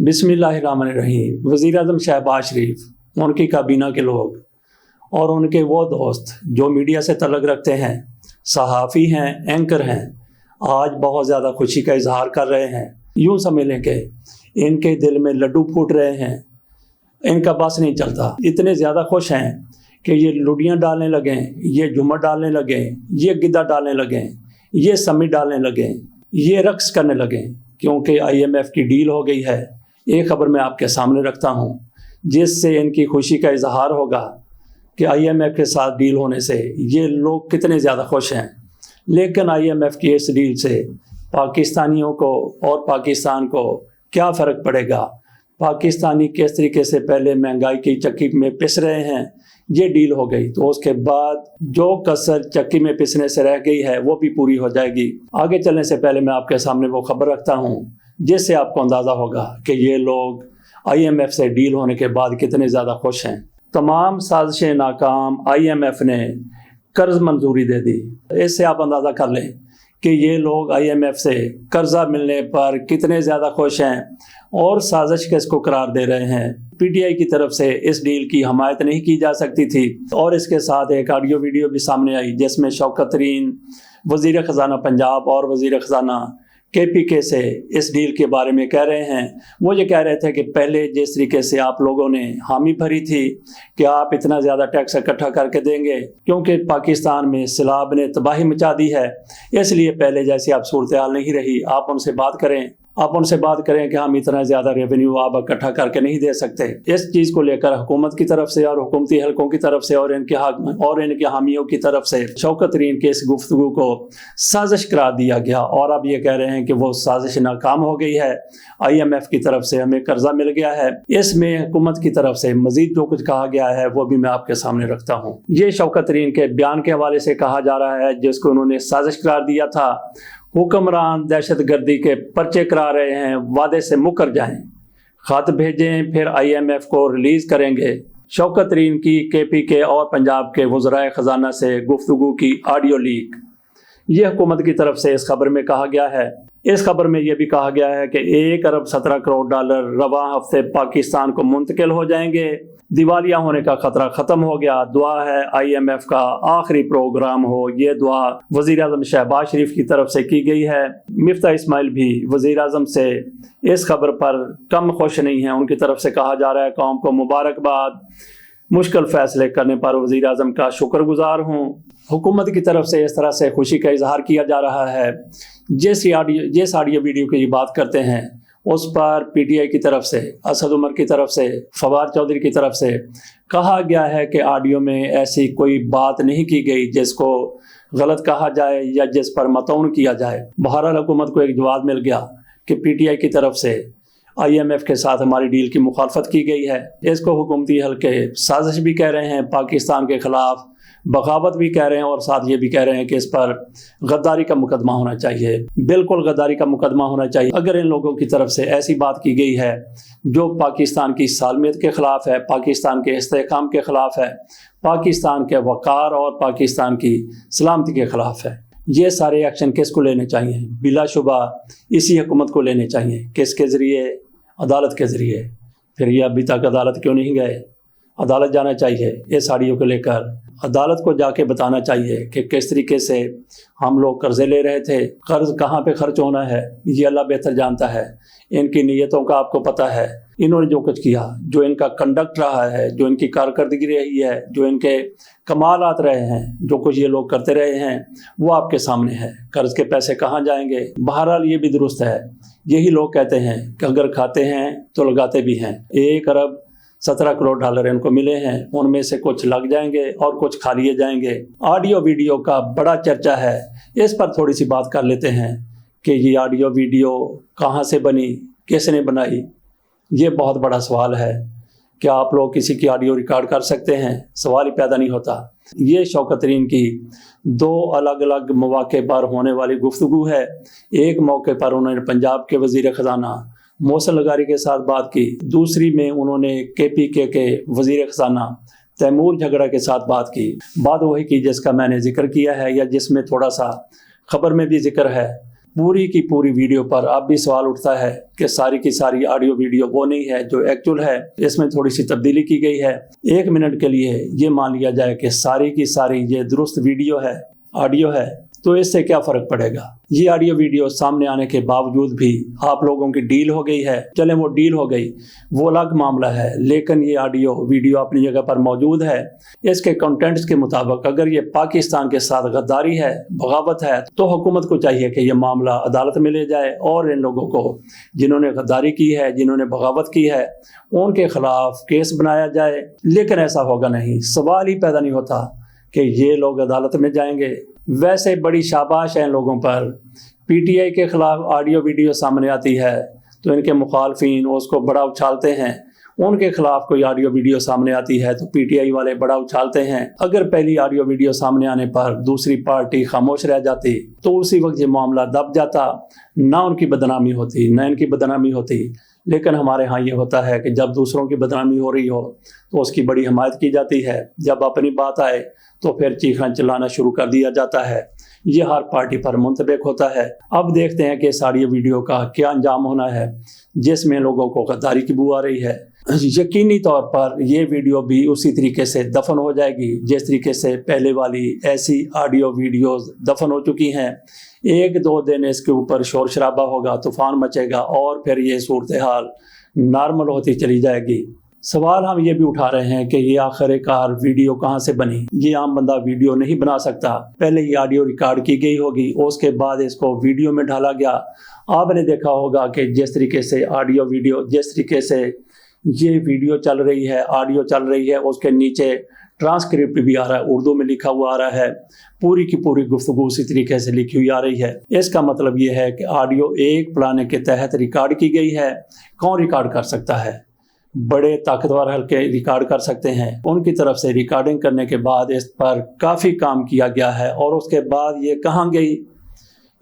बिस्मिल्लाहिर्रहमानिर्रहीम। वज़ीर आज़म शहबाज शरीफ, उनकी काबीना के लोग और उनके वो दोस्त जो मीडिया से तल्लुक़ रखते हैं, सहाफ़ी हैं, एंकर हैं, आज बहुत ज़्यादा खुशी का इजहार कर रहे हैं। यूँ समझ लें कि इनके दिल में लड्डू फूट रहे हैं, इनका बस नहीं चलता। इतने ज़्यादा खुश हैं कि ये लुडियाँ डालने लगें, ये झूमर डालने लगें, ये गिद्दा डालने लगें, ये समी डालने लगें, ये रक्स करने लगें, क्योंकि IMF की डील हो गई है। एक ख़बर मैं आपके सामने रखता हूँ जिससे इनकी खुशी का इजहार होगा कि IMF के साथ डील होने से ये लोग कितने ज़्यादा खुश हैं। लेकिन IMF की इस डील से पाकिस्तानियों को और पाकिस्तान को क्या फ़र्क पड़ेगा? पाकिस्तानी किस तरीके से पहले महंगाई की चक्की में पिस रहे हैं, ये डील हो गई तो उसके बाद जो कसर चक्की में पिसने से रह गई है वो भी पूरी हो जाएगी। आगे चलने से पहले मैं आपके सामने वो खबर रखता हूँ जिससे आपको अंदाज़ा होगा कि ये लोग IMF से डील होने के बाद कितने ज़्यादा खुश हैं। तमाम साजिशें नाकाम, IMF ने कर्ज मंजूरी दे दी। इससे आप अंदाज़ा कर लें कि ये लोग IMF से कर्जा मिलने पर कितने ज़्यादा खुश हैं और साजिश किसको करार दे रहे हैं। PTI की तरफ से इस डील की हमायत नहीं की जा सकती थी और इसके साथ एक ऑडियो वीडियो भी सामने आई जिसमें शौकत तरीन, वज़ीर ख़ज़ाना पंजाब और वज़ीर ख़ज़ाना KPK से इस डील के बारे में कह रहे हैं। वो ये कह रहे थे कि पहले जिस तरीके से आप लोगों ने हामी भरी थी कि आप इतना ज़्यादा टैक्स इकट्ठा करके देंगे क्योंकि पाकिस्तान में सैलाब ने तबाही मचा दी है, इसलिए पहले जैसी आप सूरत हाल नहीं रही। आप उनसे बात करें कि हम इतना ज़्यादा रेवेन्यू आप इकट्ठा करके नहीं दे सकते। इस चीज़ को लेकर हुकूमत की तरफ से और हुकूमती हलकों की तरफ से और इनके हामियों की तरफ से शौकत तरीन के इस गुफ्तगू को साजिश करार दिया गया और अब ये कह रहे हैं कि वो साजिश नाकाम हो गई है। IMF की तरफ से हमें कर्जा मिल गया है। इसमें हुकूमत की तरफ से मज़ीद जो कुछ कहा गया है वो भी मैं आपके सामने रखता हूँ। ये शौकत तरीन के बयान के हवाले से कहा जा रहा है जिसको उन्होंने साजिश करार दिया था। हुक्मरान दहशत गर्दी के पर्चे करा रहे हैं, वादे से मुकर जाएं, खत भेजें फिर IMF को रिलीज़ करेंगे। शौकत तरीन की KPK और पंजाब के वज़राए ख़ज़ाना से गुफ्तगू की ऑडियो लीक। ये हुकूमत की तरफ से इस खबर में कहा गया है। इस खबर में यह भी कहा गया है कि 1 अरब 17 करोड़ डॉलर रवां हफ्ते पाकिस्तान को मुंतकिल हो जाएंगे। दिवालिया होने का खतरा ख़त्म हो गया। दुआ है IMF का आखिरी प्रोग्राम हो। ये दुआ वज़ीर आज़म शहबाज शरीफ की तरफ से की गई है। मिफ्ता इस्माइल भी वज़ीर आज़म से इस खबर पर कम खुश नहीं हैं। उनकी तरफ से कहा जा रहा है कौम को मुबारकबाद, मुश्किल फ़ैसले करने पर वज़ीर आज़म का शुक्रगुजार हूँ। हुकूमत की तरफ से इस तरह से खुशी का इजहार किया जा रहा है। जिस ऑडियो वीडियो की बात करते हैं उस पर PTI की तरफ से, असद उमर की तरफ से, फवाद चौधरी की तरफ से कहा गया है कि ऑडियो में ऐसी कोई बात नहीं की गई जिसको गलत कहा जाए या जिस पर मतौन किया जाए। बहरहाल हुकूमत को एक जवाब मिल गया कि PTI की तरफ से IMF के साथ हमारी डील की मुखालफत की गई है। इसको हुकूमती हल्के साजिश भी कह रहे हैं, पाकिस्तान के ख़िलाफ़ बगावत भी कह रहे हैं और साथ ये भी कह रहे हैं कि इस पर गद्दारी का मुकदमा होना चाहिए। बिल्कुल गद्दारी का मुकदमा होना चाहिए। अगर इन लोगों की तरफ से ऐसी बात की गई है जो पाकिस्तान की सालमियत के ख़िलाफ़ है, पाकिस्तान के इस्तेहकाम के ख़िलाफ़ है, पाकिस्तान के वक़ार और पाकिस्तान की सलामती के ख़िलाफ़ है, ये सारे एक्शन किसको लेने चाहिए? बिलाशुबा इसी हुकूमत को लेने चाहिए। किसके ज़रिए? अदालत के ज़रिए। फिर ये अभी तक अदालत क्यों नहीं गए? अदालत जाना चाहिए। इस ऑडियो को लेकर अदालत को जाके बताना चाहिए कि किस तरीके से हम लोग कर्जे ले रहे थे, कर्ज कहाँ पे खर्च होना है ये अल्लाह बेहतर जानता है। इनकी नीयतों का आपको पता है। इन्होंने जो कुछ किया, जो इनका कंडक्ट रहा है, जो इनकी कारकर्दगी रही है, जो इनके कमालात रहे हैं, जो कुछ ये लोग करते रहे हैं वो आपके सामने है। कर्ज के पैसे कहाँ जाएंगे? बहरहाल ये भी दुरुस्त है। यही लोग कहते हैं कि अगर खाते हैं तो लगाते भी हैं। 1 अरब 17 करोड़ डॉलर इनको मिले हैं, उनमें से कुछ लग जाएंगे और कुछ खा लिए जाएंगे। ऑडियो वीडियो का बड़ा चर्चा है, इस पर थोड़ी सी बात कर लेते हैं कि ये ऑडियो वीडियो कहाँ से बनी, किसने बनाई। ये बहुत बड़ा सवाल है। क्या आप लोग किसी की ऑडियो रिकॉर्ड कर सकते हैं? सवाल ही पैदा नहीं होता। ये शौकत तरीन की 2 अलग अलग मौके पर होने वाली गुफ्तगू है। एक मौके पर उन्होंने पंजाब के वज़ीर ख़ज़ाना मोहसिन लगारी के साथ बात की, दूसरी में उन्होंने KPK के वज़ीर ख़ज़ाना तैमूर झगड़ा के साथ बात की। बात वही की जिसका मैंने जिक्र किया है या जिसमें थोड़ा सा खबर में भी जिक्र है। पूरी की पूरी वीडियो पर अब भी सवाल उठता है कि सारी की सारी ऑडियो वीडियो वो नहीं है जो एक्चुअल है, इसमें थोड़ी सी तब्दीली की गई है। 1 मिनट के लिए ये मान लिया जाए कि सारी की सारी ये दुरुस्त वीडियो है, ऑडियो है, तो इससे क्या फ़र्क पड़ेगा। ये ऑडियो वीडियो सामने आने के बावजूद भी आप लोगों की डील हो गई है, चलें वो डील हो गई, वो अलग मामला है, लेकिन ये ऑडियो वीडियो अपनी जगह पर मौजूद है। इसके कंटेंट्स के मुताबिक अगर ये पाकिस्तान के साथ गद्दारी है, बगावत है, तो हुकूमत को चाहिए कि ये मामला अदालत में ले जाए और इन लोगों को जिन्होंने गद्दारी की है, जिन्होंने बगावत की है, उनके खिलाफ केस बनाया जाए। लेकिन ऐसा होगा नहीं, सवाल ही पैदा नहीं होता कि ये लोग अदालत में जाएंगे। वैसे बड़ी शाबाश है इन लोगों पर। पीटीआई के खिलाफ ऑडियो वीडियो सामने आती है तो इनके मुखालफिन उसको बड़ा उछालते हैं, उनके खिलाफ कोई ऑडियो वीडियो सामने आती है तो पीटीआई वाले बड़ा उछालते हैं। अगर पहली ऑडियो वीडियो सामने आने पर दूसरी पार्टी खामोश रह जाती तो उसी वक्त ये मामला दब जाता, ना उनकी बदनामी होती ना इनकी बदनामी होती। लेकिन हमारे यहाँ ये होता है कि जब दूसरों की बदनामी हो रही हो तो उसकी बड़ी हमायत की जाती है, जब अपनी बात आए तो फिर चीखना चिल्लाना शुरू कर दिया जाता है। ये हर पार्टी पर मुंतबिक होता है। अब देखते हैं कि इस ऑडियो वीडियो का क्या अंजाम होना है जिसमें लोगों को गद्दारी की बू आ रही है। यकीनी तौर पर यह वीडियो भी उसी तरीके से दफन हो जाएगी जिस तरीके से पहले वाली ऐसी ऑडियो वीडियोस दफन हो चुकी हैं। 1-2 दिन इसके ऊपर शोर शराबा होगा, तूफान मचेगा और फिर ये सूरत हाल नॉर्मल होती चली जाएगी। सवाल हम ये भी उठा रहे हैं कि ये आखिरकार वीडियो कहाँ से बनी। ये आम बंदा वीडियो नहीं बना सकता, पहले ये ऑडियो रिकॉर्ड की गई होगी, उसके बाद इसको वीडियो में डाला गया। आपने देखा होगा कि जिस तरीके से ऑडियो वीडियो, जिस तरीके से ये वीडियो चल रही है, ऑडियो चल रही है, उसके नीचे ट्रांसक्रिप्ट भी आ रहा है, उर्दू में लिखा हुआ आ रहा है, पूरी की पूरी गुफ्तगू उसी तरीके से लिखी हुई आ रही है। इसका मतलब ये है कि ऑडियो एक प्लान के तहत रिकॉर्ड की गई है। कौन रिकॉर्ड कर सकता है? बड़े ताकतवर हल्के रिकॉर्ड कर सकते हैं। उनकी तरफ से रिकॉर्डिंग करने के बाद इस पर काफ़ी काम किया गया है और उसके बाद ये कहाँ गई?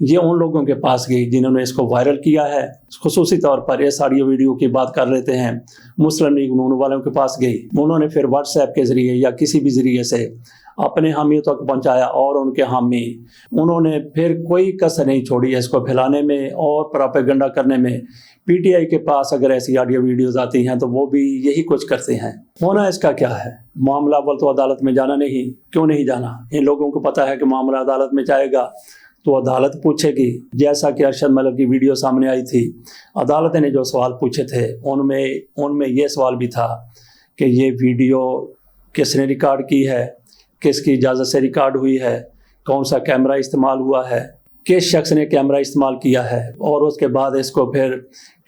ये उन लोगों के पास गई जिन्होंने इसको वायरल किया है। खुसूसी तौर पर इस ऑडियो वीडियो की बात कर लेते हैं, मुस्लिम लीग नून वालों के पास गई। उन्होंने फिर व्हाट्सएप के ज़रिए या किसी भी ज़रिए से अपने हामियों तक पहुंचाया और उनके हामी उन्होंने फिर कोई कसर नहीं छोड़ी इसको फैलाने में और प्रोपेगेंडा करने में। पीटीआई के पास अगर ऐसी ऑडियो वीडियोस आती हैं तो वो भी यही कुछ करते हैं। होना इसका क्या है? मामला अव्वल तो अदालत में जाना नहीं, क्यों नहीं जाना? इन लोगों को पता है कि मामला अदालत में जाएगा तो अदालत पूछेगी। जैसा कि अरशद मलिक की वीडियो सामने आई थी, अदालत ने जो सवाल पूछे थे उनमें ये सवाल भी था कि ये वीडियो किसने रिकॉर्ड की है, किसकी इजाज़त से रिकॉर्ड हुई है, कौन सा कैमरा इस्तेमाल हुआ है, किस शख्स ने कैमरा इस्तेमाल किया है और उसके बाद इसको फिर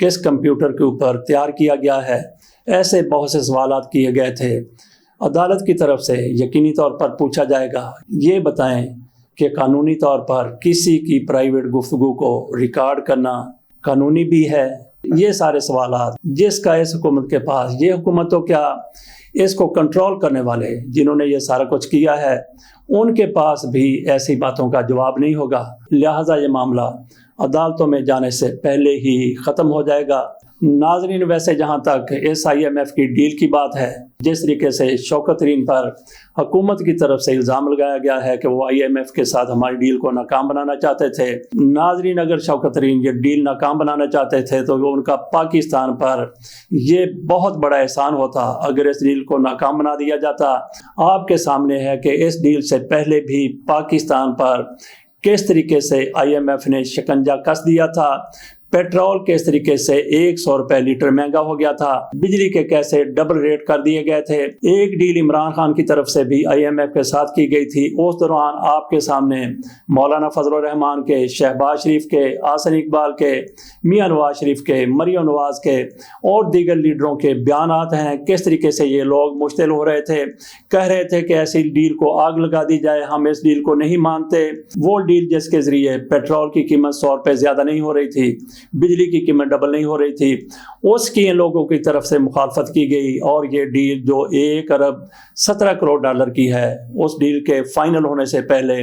किस कंप्यूटर के ऊपर तैयार किया गया है। ऐसे बहुत से सवालात किए गए थे। अदालत की तरफ से यकीनी तौर पर पूछा जाएगा, ये बताएं कि कानूनी तौर पर किसी की प्राइवेट गुफ्तगू को रिकॉर्ड करना कानूनी भी है? ये सारे सवालात जिसका इस हुकूमत के पास, ये हुकूमत तो क्या, इसको कंट्रोल करने वाले जिन्होंने ये सारा कुछ किया है उनके पास भी ऐसी बातों का जवाब नहीं होगा। लिहाजा ये मामला अदालतों में जाने से पहले ही ख़त्म हो जाएगा। नाजरीन, वैसे जहाँ तक इस IMF की डील की बात है, जिस तरीके से शौकत तरीन पर हुकूमत की तरफ से इल्ज़ाम लगाया गया है कि वो IMF के साथ हमारी डील को नाकाम बनाना चाहते थे। नाजरीन, अगर शौकत तरीन ये डील नाकाम बनाना चाहते थे तो वो उनका पाकिस्तान पर ये बहुत बड़ा एहसान होता अगर इस डील को नाकाम बना दिया जाता। आपके सामने है कि इस डील से पहले भी पाकिस्तान पर किस तरीके से IMF ने शिकंजा कस दिया था। पेट्रोल किस तरीके से 100 रुपए लीटर महंगा हो गया था, बिजली के कैसे डबल रेट कर दिए गए थे। एक डील इमरान खान की तरफ से भी IMF के साथ की गई थी। उस दौरान आपके सामने मौलाना फजल रहमान के, शहबाज शरीफ के, आसन इकबाल के, मियां नवाज शरीफ के, मरियम नवाज के और दीगर लीडरों के बयानात हैं किस तरीके से ये लोग मुश्तिल हो रहे थे, कह रहे थे कि ऐसी डील को आग लगा दी जाए, हम इस डील को नहीं मानते। वो डील जिसके जरिए पेट्रोल की कीमत 100 रुपये ज़्यादा नहीं हो रही थी, बिजली की कीमत डबल नहीं हो रही थी, उसकी इन लोगों की तरफ से मुखालफत की गई। और ये डील जो 1 अरब 17 करोड़ डॉलर की है, उस डील के फाइनल होने से पहले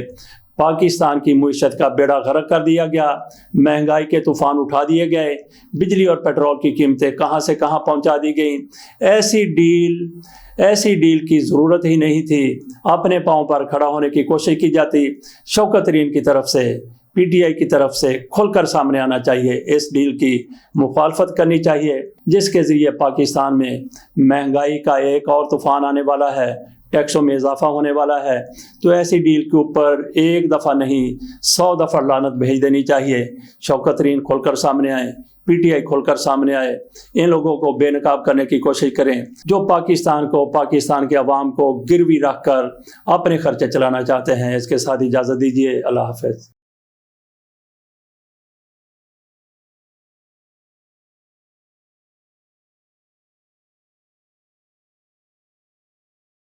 पाकिस्तान की मुईशत का बेड़ा गर्क कर दिया गया, महंगाई के तूफान उठा दिए गए, बिजली और पेट्रोल की कीमतें कहां से कहां पहुंचा दी गई। ऐसी डील की ज़रूरत ही नहीं थी। अपने पाँव पर खड़ा होने की कोशिश की जाती। शौकत तरीन की तरफ से پی ٹی آئی کی طرف سے کھل کر سامنے آنا چاہیے، اس ڈیل کی مخالفت کرنی چاہیے جس کے ذریعے پاکستان میں مہنگائی کا ایک اور طوفان آنے والا ہے، ٹیکسوں میں اضافہ ہونے والا ہے۔ تو ایسی ڈیل کے اوپر ایک دفعہ نہیں 100 دفعہ لعنت بھیج دینی چاہیے۔ شوکت ترین کھل کر سامنے آئے، پی ٹی آئی کھل کر سامنے آئے، ان لوگوں کو بے نقاب کرنے کی کوشش کریں جو پاکستان کو، پاکستان کے عوام کو گروی رکھ کر اپنے خرچے چلانا چاہتے ہیں۔ اس کے ساتھ اجازت دیجیے، اللہ حافظ۔